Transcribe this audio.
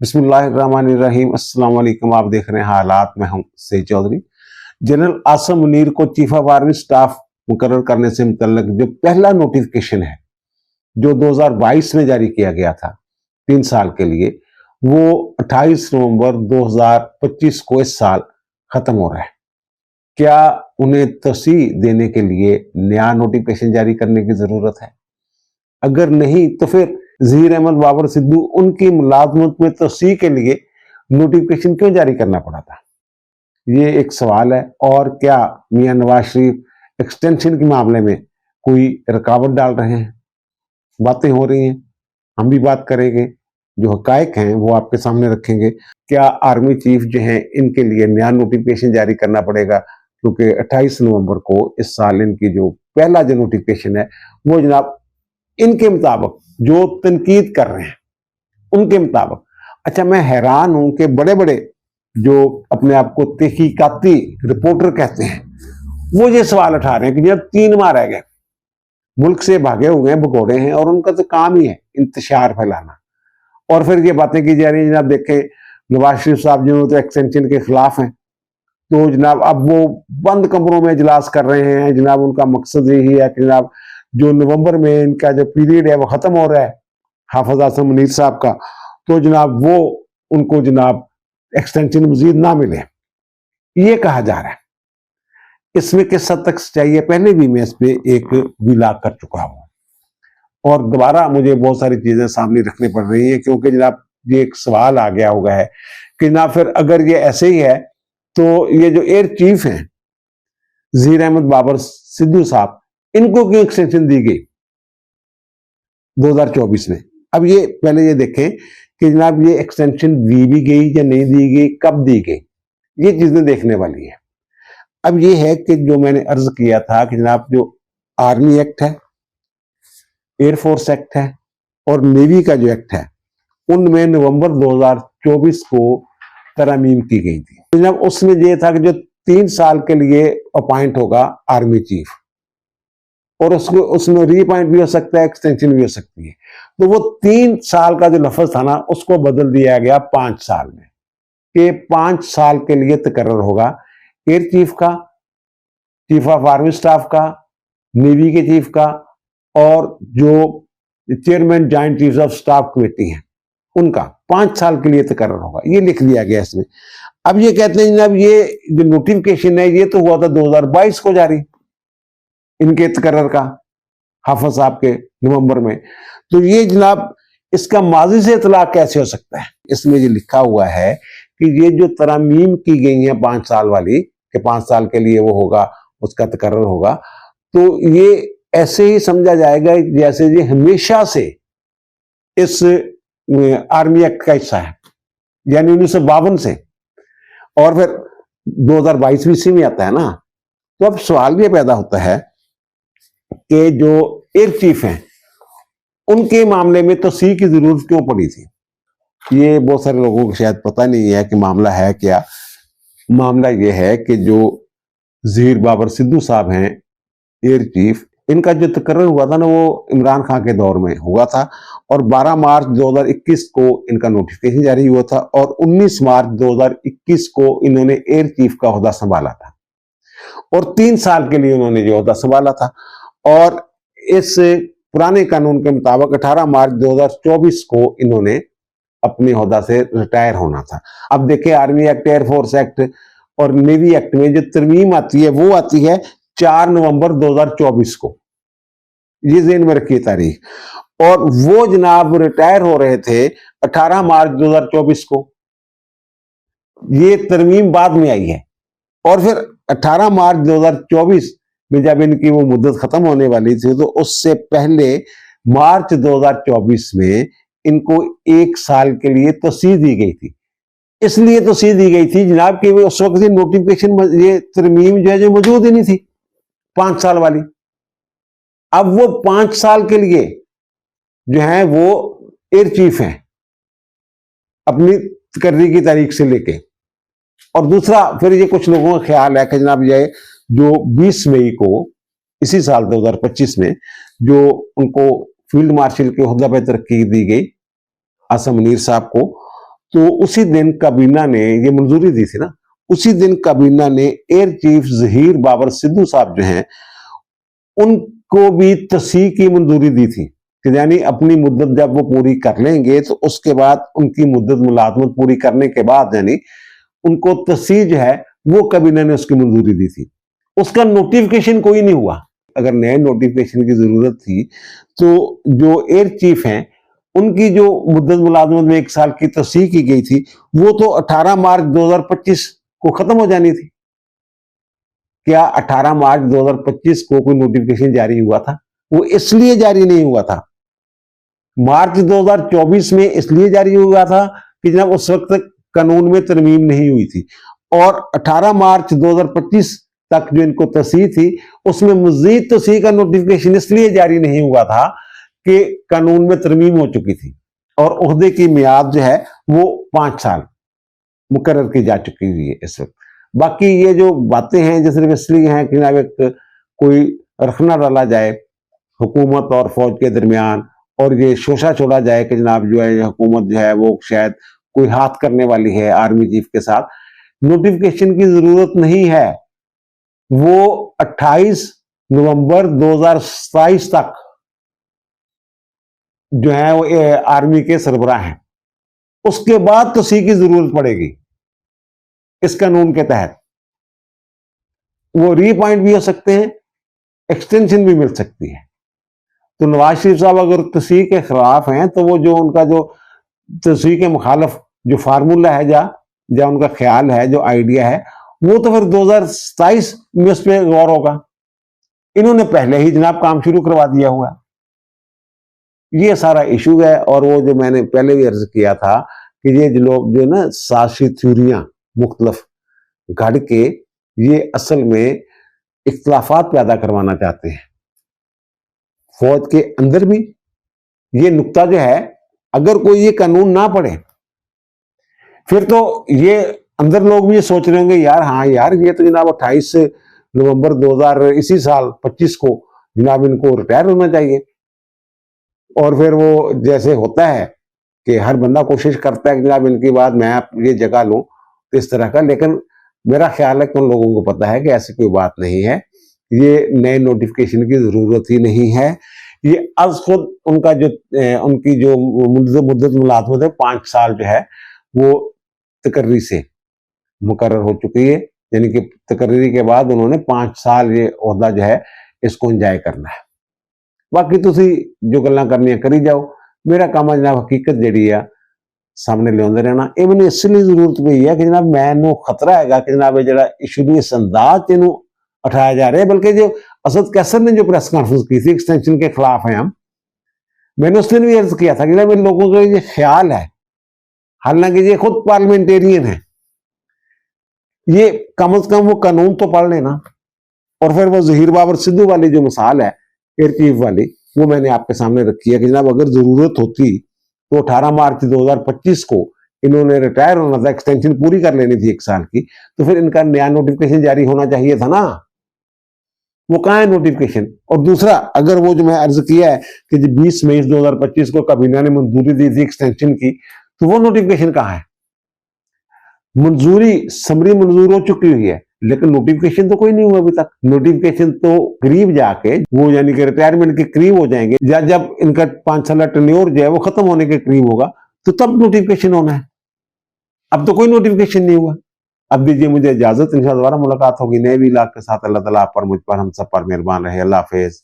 बिस्मिल्लाहिर्रहमानिर्रहीम। अस्सलाम वालेकुम। आप देख रहे हैं हालात। मैं हूं सईद चौधरी। जनरल आसम मुनीर को चीफ ऑफ आर्मी स्टाफ मुकर्रर करने से मुतल्लिक जो पहला नोटिफिकेशन है जो 2022 में जारी किया गया था 3 साल के लिए, वो 28 नवंबर 2025 को इस साल खत्म हो रहा है। क्या उन्हें तस्वीर देने के लिए नया नोटिफिकेशन जारी करने की जरूरत है? अगर नहीं तो फिर ज़हीर अहमद बाबर सिद्धू उनकी मुलाजमत में तोसी के लिए नोटिफिकेशन क्यों जारी करना पड़ा था? ये एक सवाल है। और क्या मियां नवाज शरीफ एक्सटेंशन के मामले में कोई रुकावट डाल रहे हैं? बातें हो रही हैं, हम भी बात करेंगे, जो हकायक हैं वो आपके सामने रखेंगे। क्या आर्मी चीफ जो हैं इनके लिए नया नोटिफिकेशन जारी करना पड़ेगा? क्योंकि 28 नवंबर को इस साल इनकी जो पहला जो नोटिफिकेशन है वो जनाब इनके मुताबिक जो तनकीद कर रहे हैं उनके मुताबिक, अच्छा मैं हैरान हूं कि बड़े बड़े जो अपने आप को तहकीकाती रिपोर्टर कहते हैं वो ये सवाल उठा रहे हैं कि जब 3 माह रह गए, मुल्क से भागे हुए हैं, भगोड़े हैं, और उनका तो काम ही है इंतशार फैलाना। और फिर ये बातें की जा रही हैं जनाब, देखें नवाज शरीफ साहब जो तो एक्सटेंशन के खिलाफ हैं, तो जनाब अब वो बंद कमरों में इजलास कर रहे हैं। जनाब उनका मकसद यही है कि जनाब जो नवंबर में इनका जो पीरियड है वो खत्म हो रहा है हाफिज आसम मुनीर साहब का, तो जनाब वो उनको जनाब एक्सटेंशन मजीद ना मिले, ये कहा जा रहा है। इसमें किस हद तक सच्चाई है, पहले भी मैं इस पे एक विलाग कर चुका हूं और दोबारा मुझे बहुत सारी चीजें सामने रखनी पड़ रही है, क्योंकि जनाब ये एक सवाल आ गया होगा है कि ना फिर अगर ये ऐसे ही है तो ये जो एयर चीफ हैं ज़हीर अहमद बाबर सिद्धू साहब, इनको क्यों एक्सटेंशन दी गई 2024 में? अब ये पहले ये देखें कि जनाब ये एक्सटेंशन दी भी गई या नहीं दी गई, कब दी गई, ये चीजें देखने वाली है। अब ये है कि जो मैंने अर्ज किया था कि जनाब जो आर्मी एक्ट है, एयरफोर्स एक्ट है और नेवी का जो एक्ट है, उनमें नवंबर 2024 को तरमीम की गई थी। जनाब उसमें यह था कि जो 3 साल के लिए अपॉइंट होगा आर्मी चीफ, और उसको उसमें रीअपॉइंट भी हो सकता है, एक्सटेंशन भी हो सकती है। तो वो 3 साल का जो लफ्ज था ना, उसको बदल दिया गया 5 साल में, कि 5 साल के लिए तकर्रर होगा एयर चीफ का, चीफ ऑफ आर्मी स्टाफ का, नेवी के चीफ का, और जो chairman joint chief of staff committee है उनका 5 साल के लिए तकर्रर होगा, ये लिख दिया गया इसमें। अब ये कहते हैं जनाब ये जो नोटिफिकेशन है ये तो हुआ था 2022 को जारी, इनके तकर्रर का हाफिज साहब के नवंबर में, तो ये जनाब इसका माजी से इतलाक कैसे हो सकता है? इसमें ये लिखा हुआ है कि ये जो तरमीम की गई है 5 साल वाली, कि 5 साल के लिए वो होगा, उसका तकर्रर होगा, तो ये ऐसे ही समझा जाएगा जैसे ये हमेशा से इस आर्मी एक्ट का हिस्सा है, यानी 1952 से, और फिर 2022 भी इसी में आता है ना। तो अब सवाल ये पैदा होता है कि जो एयर चीफ हैं उनके मामले में तो सी की जरूरत क्यों पड़ी थी? ये बहुत सारे लोगों को शायद पता नहीं है कि मामला है क्या। मामला ये है कि जो ज़हीर बाबर सिद्धू साहब हैं एयर चीफ, इनका जो तकर्रर हुआ था ना वो इमरान खान के दौर में हुआ था, और 12 मार्च 2021 को इनका नोटिफिकेशन जारी हुआ था, और 19 मार्च 2021 को इन्होंने एयर चीफ का ओहदा संभाला था, और 3 साल के लिए उन्होंने जो ओहदा संभाला था। और इस पुराने कानून के मुताबिक 18 मार्च 2024 को इन्होंने अपने ओहदा से रिटायर होना था। अब देखिए आर्मी एक्ट, एयरफोर्स एक्ट और नेवी एक्ट में जो तरमीम आती है वो आती है 4 नवंबर 2024 को, ये ज़हन में रखिए तारीख। और वो जनाब रिटायर हो रहे थे 18 मार्च 2024 को, ये तरमीम बाद में आई है। और फिर 18 मार्च 2024 में जब इनकी वो मुद्दत खत्म होने वाली थी, तो उससे पहले मार्च 2024 में इनको 1 साल के लिए तोसी दी गई थी। इसलिए तोसी दी गई थी जनाब कि उस वक्त नोटिफिकेशन, ये तरमीम जो है जो मौजूद ही नहीं थी 5 साल वाली। अब वो 5 साल के लिए जो है वो एयर चीफ हैं अपनी तकर्री की तारीख से लेके। और दूसरा फिर ये कुछ लोगों का ख्याल है कि जनाब ये जो 20 मई को इसी साल 2025 में जो उनको फील्ड मार्शल के ओहदा पर तरक्की दी गई आसम मुनीर साहब को, तो उसी दिन काबीना ने ये मंजूरी दी थी ना, उसी दिन काबीना ने एयर चीफ जहीर बाबर सिद्धू साहब जो हैं उनको भी तस्हीह की मंजूरी दी थी कि यानी अपनी मुद्दत जब वो पूरी कर लेंगे तो उसके बाद उनकी मुद्दत मुलाजमत पूरी करने के बाद यानी उनको तस्हीह जो है वो काबीना ने उसकी मंजूरी दी थी। उसका नोटिफिकेशन कोई नहीं हुआ। अगर नए नोटिफिकेशन की जरूरत थी तो जो एयर चीफ हैं उनकी जो मुद्दत मुलाजमत में 1 साल की तस्हीह की गई थी वो तो 18 मार्च 2025 को खत्म हो जानी थी। क्या 18 मार्च 2025 को कोई नोटिफिकेशन जारी हुआ था? वो इसलिए जारी नहीं हुआ था, मार्च 2024 में इसलिए जारी हुआ था कि जनाब उस वक्त तक कानून में तरमीम नहीं हुई थी, और 18 मार्च 2025 तक जो इनको तस्हीह थी उसमें मजीद तस्हीह का नोटिफिकेशन इसलिए जारी नहीं हुआ था कि कानून में तरमीम हो चुकी थी और ओहदे की मियाद जो है वो 5 साल मुकर्रर की जा चुकी हुई है इस वक्त। बाकी ये जो बातें हैं जो सिर्फ इसलिए हैं कि जनाब एक कोई रखना डाला जाए हुकूमत और फौज के दरमियान, और ये शोशा छोड़ा जाए कि जनाब जो है हुकूमत जो है वो शायद कोई हाथ करने वाली है आर्मी चीफ के साथ। नोटिफिकेशन की जरूरत नहीं है। वो 28 नवंबर 2027 तक जो है वो आर्मी के सरबराह हैं, उसके बाद तस्हीह की जरूरत पड़ेगी। इस कानून के तहत वो रीअपॉइंट भी हो सकते हैं, एक्सटेंशन भी मिल सकती है। तो नवाज शरीफ साहब अगर तस्हीह के खिलाफ हैं तो वो जो उनका जो तस्हीह के मुखालफ जो फार्मूला है या उनका ख्याल है, जो आइडिया है, वो तो फिर 2027 में उस पर गौर होगा। इन्होंने पहले ही जनाब काम शुरू करवा दिया हुआ। ये सारा इशू है। और वो जो मैंने पहले भी अर्ज किया था कि ये जो लोग जो ना साजिशी थ्योरियां मुख्तलफ घड़ के ये असल में इख्तलाफात पैदा करवाना चाहते हैं फौज के अंदर भी। ये नुक्ता जो है, अगर कोई ये कानून ना पढ़े फिर तो ये अंदर लोग भी ये सोच रहे होंगे यार हाँ यार ये तो जनाब 28 नवंबर 2000 इसी साल 25 को जनाब इनको रिटायर होना चाहिए। और फिर वो जैसे होता है कि हर बंदा कोशिश करता है कि जनाब इनकी बात मैं ये जगह लूं इस तरह का, लेकिन मेरा ख्याल है कि उन लोगों को पता है कि ऐसी कोई बात नहीं है। ये नए नोटिफिकेशन की जरूरत ही नहीं है। ये आज खुद उनका जो उनकी जो मुद्दत मुलाजमत है 5 साल जो है वो तकर्री से मुकर्रर हो चुकी है, यानी कि तकर्री के बाद उन्होंने 5 साल ये ओहदा जो है इसको एंजॉय करना है। बाकी तुसी जो गल्लां करनियां करी जाओ, मेरा काम है जनाब हकीकत जिहड़ी आ सामने लियाउंदे रहना। ये मैंने इसलिए जरूरत पई है कि जनाब मैनू खतरा है कि जनाब जिहड़ा इशू नूं इस अंदाज च इहनूं उठाया जा रहा है। बल्कि जो असद कैसर ने जो प्रेस कॉन्फ्रेंस की थी एक्सटेंशन के खिलाफ है हम, मैंने उस दिन भी अर्ज किया था कि जनाब इन लोगों का ये ख्याल है, हालांकि ये खुद पार्लियामेंटेरियन है, ये कम से कम वो कानून तो पढ़ लेना। और फिर वो जहीर बाबर सिद्धू वाली जो मिसाल है एयर चीफ वाली, वो मैंने आपके सामने रखी है कि जनाब अगर जरूरत होती तो 18 मार्च 2025 को इन्होंने रिटायर होना था, एक्सटेंशन पूरी कर लेनी थी 1 साल की, तो फिर इनका नया नोटिफिकेशन जारी होना चाहिए था ना। वो कहाँ है नोटिफिकेशन? और दूसरा, अगर वो जो मैं अर्ज किया है कि 20 मई 2025 को काबीना ने मंजूरी दी थी एक्सटेंशन की, तो वो नोटिफिकेशन कहाँ है? मंजूरी समरी मंजूर हो चुकी हुई है, लेकिन नोटिफिकेशन तो कोई नहीं हुआ अभी तक। नोटिफिकेशन तो करीब जाके वो यानी कि रिटायरमेंट के करीब हो जाएंगे, या जब इनका 5 साल टेन्योर जो है वो खत्म होने के करीब होगा तो तब नोटिफिकेशन होना है। अब तो कोई नोटिफिकेशन नहीं हुआ। अब दीजिए मुझे इजाजत, इंशाअल्लाह दोबारा मुलाकात होगी नए भी लाख के साथ। अल्लाह ताला आप पर, मुझ पर, हम सब पर मेहरबान रहे। अल्लाह हाफिज।